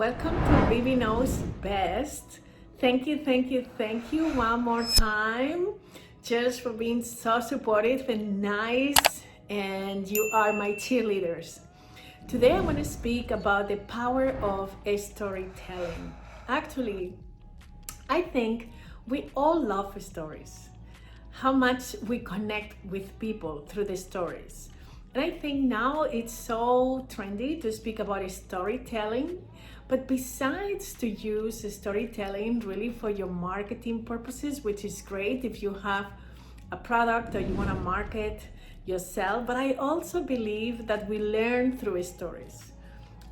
Welcome to Baby Knows Best. Thank you one more time just for being so supportive and nice, and you are my cheerleaders. Today I want to speak about the power of storytelling. Actually, I think we all love stories. How much we connect with people through the stories. And I think now it's so trendy to speak about storytelling. But besides to use storytelling really for your marketing purposes, which is great if you have a product or you want to market yourself, but I also believe that we learn through stories.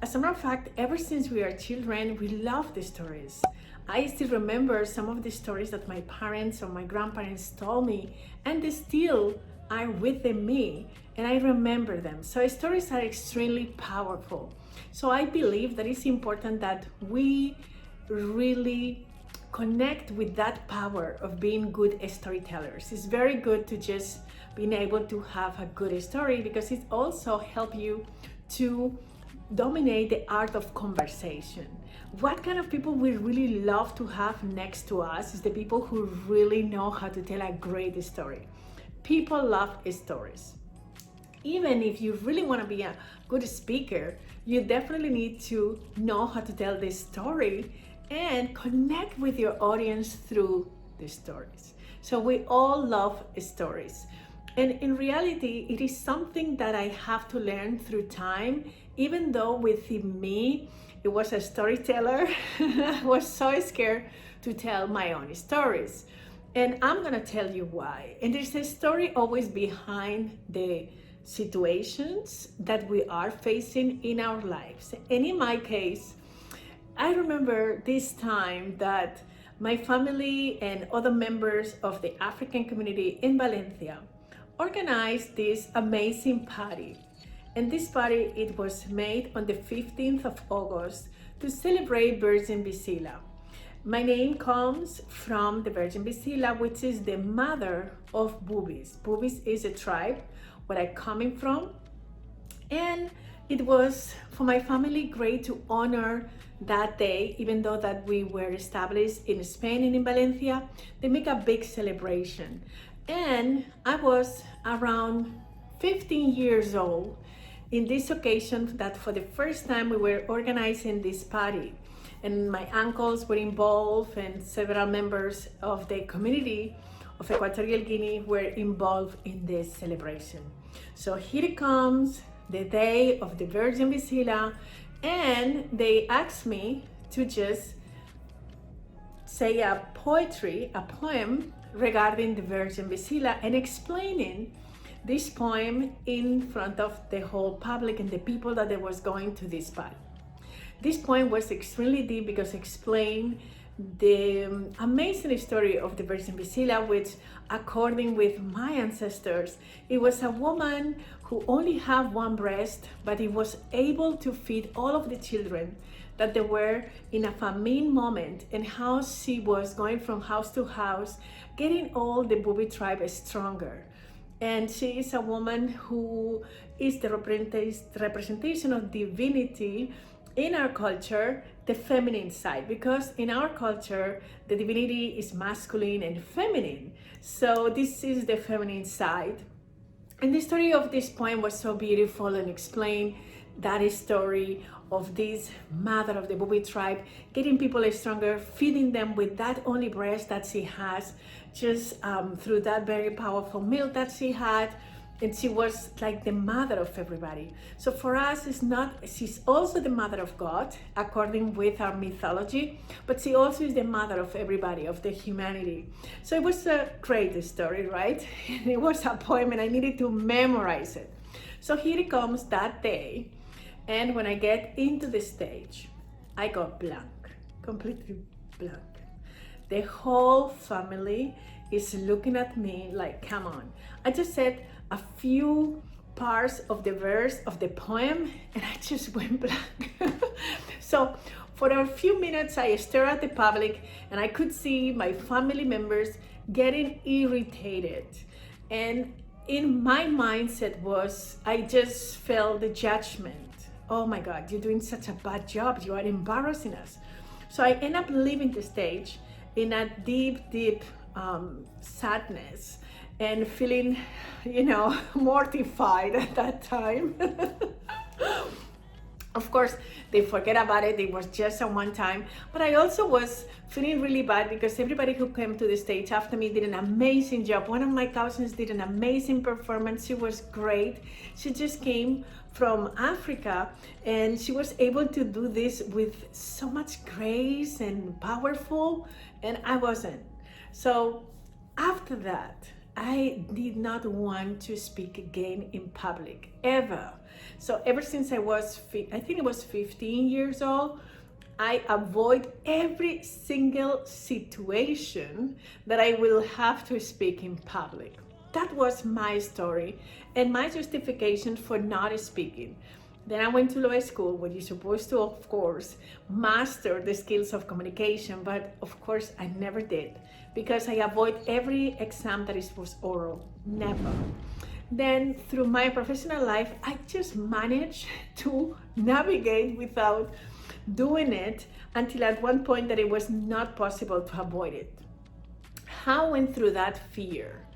As a matter of fact, ever since we are children, we love the stories. I still remember some of the stories that my parents or my grandparents told me, and they still are within me, and I remember them. So stories are extremely powerful. So I believe that it's important that we really connect with that power of being good storytellers. It's very good to just being able to have a good story because it also helps you to dominate the art of conversation. What kind of people we really love to have next to us is the people who really know how to tell a great story. People love stories. Even if you really want to be a good speaker, you definitely need to know how to tell this story and connect with your audience through the stories. So we all love stories. And in reality, it is something that I have to learn through time, even though within me, it was a storyteller. I was so scared to tell my own stories. And I'm gonna tell you why. And there's a story always behind the situations that we are facing in our lives. And in my case, I remember this time that my family and other members of the African community in Valencia organized this amazing party. And this party, it was made on the 15th of August to celebrate Virgin Bisila. My name comes from the Virgin Bisila, which is the mother of boobies. Boobies is a tribe where I'm coming from. And it was for my family great to honor that day, even though that we were established in Spain and in Valencia, they make a big celebration. And I was around 15 years old in this occasion that for the first time we were organizing this party. And my uncles were involved and several members of the community of Equatorial Guinea were involved in this celebration. So here it comes, the day of the Virgin Bisila, and they asked me to just say a poem regarding the Virgin Bisila and explaining this poem in front of the whole public and the people that they was going to this party. This poem was extremely deep because it explained the amazing story of the Virgin Bisila, which according with my ancestors, it was a woman who only had one breast, but it was able to feed all of the children that they were in a famine moment, and how she was going from house to house, getting all the Bubi tribe stronger. And she is a woman who is the representation of divinity in our culture, the feminine side, because in our culture, the divinity is masculine and feminine. So this is the feminine side. And the story of this poem was so beautiful and explained that story of this mother of the Bubi tribe, getting people stronger, feeding them with that only breast that she has, just through that very powerful milk that she had. And she was like the mother of everybody. So for us, she's also the mother of God, according with our mythology, but she also is the mother of everybody, of the humanity. So it was a great story, right? It was a poem and I needed to memorize it. So here it comes that day. And when I get into the stage, I got blank, completely blank. The whole family is looking at me like, come on. I just said a few parts of the verse of the poem and I just went blank. So for a few minutes I stared at the public and I could see my family members getting irritated. And in my mindset was, I just felt the judgment oh my God, you're doing such a bad job. You are embarrassing us. So I end up leaving the stage in a deep, deep sadness and feeling, mortified at that time. Of course, they forget about it. It was just a one time. But I also was feeling really bad because everybody who came to the stage after me did an amazing job. One of my cousins did an amazing performance. She was great. She just came from Africa and she was able to do this with so much grace and powerful, and I wasn't. So after that, I did not want to speak again in public, ever. So ever since I think it was 15 years old, I avoid every single situation that I will have to speak in public. That was my story and my justification for not speaking. Then I went to law school where you're supposed to, of course, master the skills of communication, but of course I never did because I avoid every exam that was oral, never. Then through my professional life, I just managed to navigate without doing it until at one point that it was not possible to avoid it. How I went through that fear,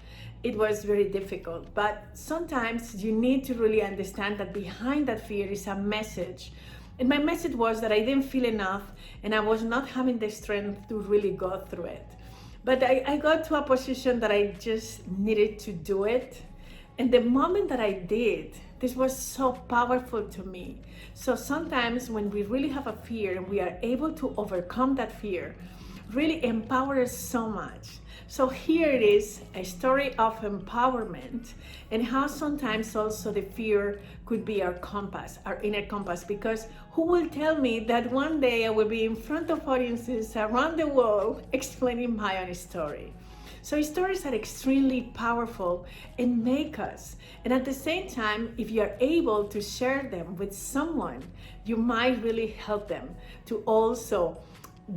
it was very difficult, but sometimes you need to really understand that behind that fear is a message. And my message was that I didn't feel enough and I was not having the strength to really go through it. But I got to a position that I just needed to do it. And the moment that I did, this was so powerful to me. So sometimes when we really have a fear and we are able to overcome that fear, really empower us so much. So here it is, a story of empowerment and how sometimes also the fear could be our compass, our inner compass, because who will tell me that one day I will be in front of audiences around the world explaining my own story. So stories are extremely powerful and make us. And at the same time, if you are able to share them with someone, you might really help them to also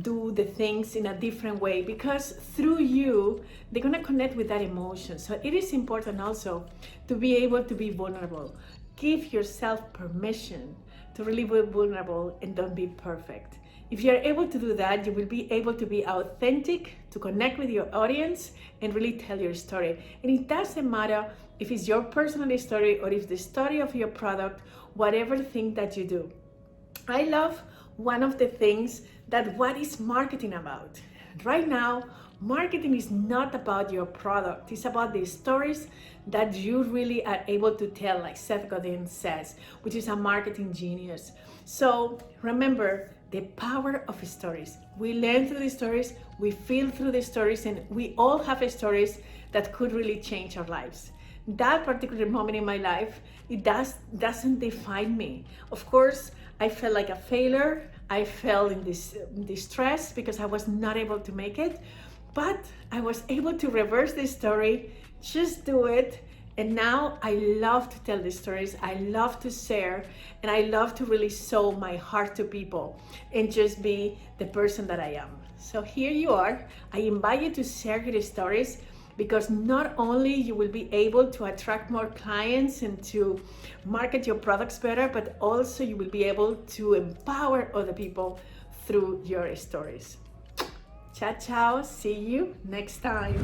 do the things in a different way, because through you, they're gonna connect with that emotion. So it is important also to be able to be vulnerable. Give yourself permission to really be vulnerable and don't be perfect. If you're able to do that, you will be able to be authentic, to connect with your audience and really tell your story. And it doesn't matter if it's your personal story or if the story of your product, whatever thing that you do. I love one of the things that what is marketing about. Right now, marketing is not about your product. It's about the stories that you really are able to tell, like Seth Godin says, which is a marketing genius. So remember the power of stories. We learn through the stories, we feel through the stories, and we all have stories that could really change our lives. That particular moment in my life, it doesn't define me. Of course, I felt like a failure. I felt in this distress because I was not able to make it, but I was able to reverse the story, just do it. And now I love to tell the stories, I love to share, and I love to really show my heart to people and just be the person that I am. So here you are. I invite you to share your stories, because not only you will be able to attract more clients and to market your products better, but also you will be able to empower other people through your stories. Ciao, ciao. See you next time.